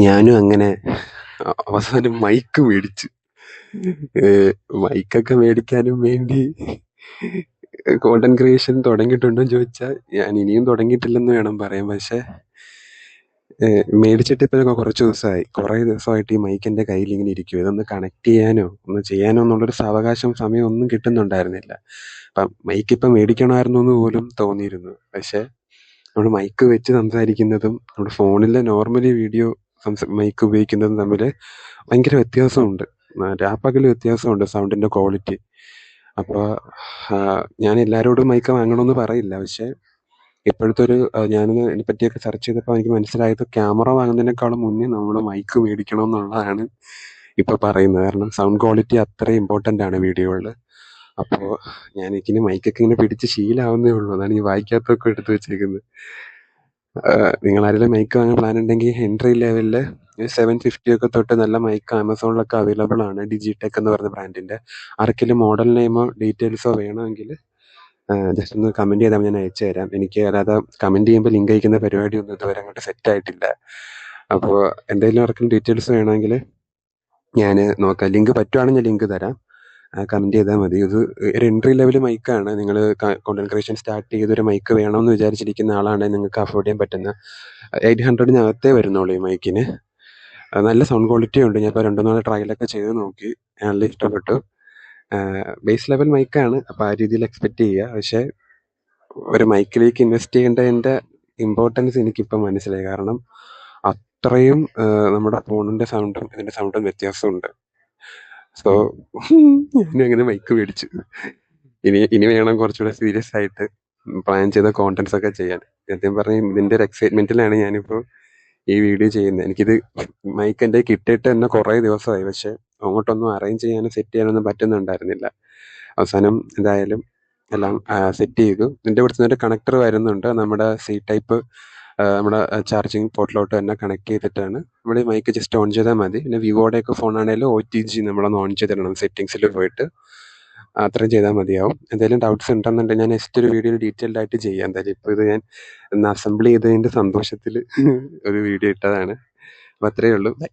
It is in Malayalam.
ഞാനും അങ്ങനെ അവസാനം മൈക്ക് മേടിച്ചു. മൈക്കൊക്കെ മേടിക്കാനും വേണ്ടി കോണ്ടന്റ് ക്രിയേഷൻ തുടങ്ങിയിട്ടുണ്ടോ എന്ന് ചോദിച്ചാൽ ഞാൻ ഇനിയും തുടങ്ങിയിട്ടില്ലെന്ന് വേണം പറയാൻ. പക്ഷെ മേടിച്ചിട്ട് ഇപ്പോൾ കുറച്ച് ദിവസമായി. കുറേ ദിവസമായിട്ട് ഈ മൈക്ക് എൻ്റെ കയ്യിൽ ഇങ്ങനെ ഇരിക്കും. ഇതൊന്ന് കണക്ട് ചെയ്യാനോ ഒന്ന് ചെയ്യാനോ എന്നുള്ളൊരു സാവകാശം സമയം ഒന്നും കിട്ടുന്നുണ്ടായിരുന്നില്ല. അപ്പം മൈക്ക് ഇപ്പം മേടിക്കണമായിരുന്നു എന്ന് പോലും തോന്നിയിരുന്നു. പക്ഷെ നമ്മൾ മൈക്ക് വെച്ച് സംസാരിക്കുന്നതും നമ്മുടെ ഫോണിലെ നോർമലി വീഡിയോ മൈക്ക് ഉപയോഗിക്കുന്നതും തമ്മിൽ ഭയങ്കര വ്യത്യാസമുണ്ട്. രാപ്പകൽ വ്യത്യാസമുണ്ട് സൗണ്ടിൻ്റെ ക്വാളിറ്റി. അപ്പോൾ ഞാൻ എല്ലാവരോടും മൈക്ക് വാങ്ങണമെന്ന് പറയില്ല. പക്ഷേ ഇപ്പോഴത്തെ ഒരു ഞാനൊന്ന് ഇതിനെ പറ്റിയൊക്കെ സെർച്ച് ചെയ്തപ്പോൾ എനിക്ക് മനസ്സിലായത് ക്യാമറ വാങ്ങുന്നതിനേക്കാളും മുന്നേ നമ്മൾ മൈക്ക് മേടിക്കണം എന്നുള്ളതാണ് ഇപ്പോൾ പറയുന്നത്. കാരണം സൗണ്ട് ക്വാളിറ്റി അത്രയും ഇമ്പോർട്ടൻ്റ് ആണ് വീഡിയോകളിൽ. അപ്പോൾ എനിക്കിനി മൈക്കൊക്കെ ഇങ്ങനെ പിടിച്ച് ശീലമാവുന്നേ ഉള്ളൂ. അതാണ് ഈ വായിക്കാത്തൊക്കെ എടുത്ത് വെച്ചേക്കുന്നത്. നിങ്ങളാരെങ്കിലും മൈക്ക് വാങ്ങാൻ പ്ലാൻ ഉണ്ടെങ്കിൽ എൻട്രി ലെവലിൽ 750 ഒക്കെ തൊട്ട് നല്ല മൈക്ക് ആമസോണിലൊക്കെ അവൈലബിൾ ആണ്. ഡിജിടെക് എന്ന് പറഞ്ഞ ബ്രാൻഡിൻ്റെ. ആർക്കെങ്കിലും മോഡൽ നെയിമോ ഡീറ്റെയിൽസോ വേണമെങ്കിൽ ജസ്റ്റ് ഒന്ന് കമൻറ്റ് ചെയ്താൽ ഞാൻ അയച്ചു തരാം. എനിക്ക് അല്ലാതെ കമൻറ്റ് ചെയ്യുമ്പോൾ ലിങ്ക് അയക്കുന്ന പരിപാടിയൊന്നും ഇതുവരെ അങ്ങോട്ട് സെറ്റായിട്ടില്ല. അപ്പോൾ എന്തെങ്കിലും ആർക്കും ഡീറ്റെയിൽസ് വേണമെങ്കിൽ ഞാൻ നോക്കാം. ലിങ്ക് പറ്റുവാണെങ്കിൽ ഞാൻ ലിങ്ക് തരാം. കമൻറ്റ് ചെയ്താൽ മതി. ഇത് ഒരു എൻട്രി ലെവൽ മൈക്കാണ്. നിങ്ങൾ കോണ്ടന്റ് ക്രിയേഷൻ സ്റ്റാർട്ട് ചെയ്തൊരു മൈക്ക് വേണമെന്ന് വിചാരിച്ചിരിക്കുന്ന ആളാണെങ്കിൽ നിങ്ങൾക്ക് അഫോർഡ് ചെയ്യാൻ പറ്റുന്ന 800-നകത്തേ വരുന്നുള്ളൂ ഈ മൈക്കിന്. നല്ല സൗണ്ട് ക്വാളിറ്റി ഉണ്ട്. ഞാൻ ഇപ്പോൾ 2-4 ട്രയലൊക്കെ ചെയ്ത് നോക്കി. നല്ല ഇഷ്ടപ്പെട്ടു. ബേസ് ലെവൽ മൈക്കാണ്. അപ്പോൾ ആ രീതിയിൽ എക്സ്പെക്റ്റ് ചെയ്യുക. പക്ഷേ ഒരു മൈക്കിലേക്ക് ഇൻവെസ്റ്റ് ചെയ്യേണ്ടതിൻ്റെ ഇമ്പോർട്ടൻസ് എനിക്കിപ്പോൾ മനസ്സിലായി. കാരണം അത്രയും നമ്മുടെ ഫോണിൻ്റെ സൗണ്ടും ഇതിൻ്റെ സൗണ്ടും വ്യത്യാസമുണ്ട്. സോ ഞാനും അങ്ങനെ മൈക്ക് മേടിച്ചു. ഇനി വേണം കുറച്ചുകൂടെ സീരിയസ് ആയിട്ട് പ്ലാൻ ചെയ്ത കോണ്ടന്റ്സ് ഒക്കെ ചെയ്യാൻ. സത്യം പറഞ്ഞാൽ ഇതിൻ്റെ ഒരു എക്സൈറ്റ്മെൻറ്റിലാണ് ഞാനിപ്പോൾ ഈ വീഡിയോ ചെയ്യുന്നത്. എനിക്കിത് മൈക്ക് എൻ്റെ കിട്ടിയിട്ട് തന്നെ കുറേ ദിവസമായി. പക്ഷെ അങ്ങോട്ടൊന്നും അറേഞ്ച് ചെയ്യാനും സെറ്റ് ചെയ്യാനൊന്നും പറ്റുന്നുണ്ടായിരുന്നില്ല. അവസാനം എന്തായാലും എല്ലാം സെറ്റ് ചെയ്തു. ഇതിൻ്റെ കൂടെ ഒരു കണക്ടർ വരുന്നുണ്ട്. നമ്മുടെ സി ടൈപ്പ് നമ്മുടെ ചാർജിങ് പോർട്ടിലോട്ട് തന്നെ കണക്ട് ചെയ്തിട്ടാണ് നമ്മൾ ഈ മൈക്ക് ജസ്റ്റ് ഓൺ ചെയ്താൽ മതി. പിന്നെ വിവോയുടെയൊക്കെ ഫോൺ ആണെങ്കിലും OTG നമ്മളൊന്ന് ഓൺ ചെയ്തിടണം. സെറ്റിങ്സിൽ പോയിട്ട് അത്രയും ചെയ്താൽ മതിയാവും. എന്തെങ്കിലും ഡൗട്ട്സ് ഉണ്ടെന്നുണ്ടെങ്കിൽ ഞാൻ നെക്സ്റ്റ് ഒരു വീഡിയോയിൽ ഡീറ്റെയിൽഡ് ആയിട്ട് ചെയ്യാം. എന്തായാലും ഇപ്പോൾ ഇത് ഞാൻ ഒന്ന് അസംബിൾ ചെയ്തതിൻ്റെ സന്തോഷത്തിൽ ഒരു വീഡിയോ ഇട്ടതാണ്. അപ്പോൾ അത്രയേ ഉള്ളൂ. ബൈ.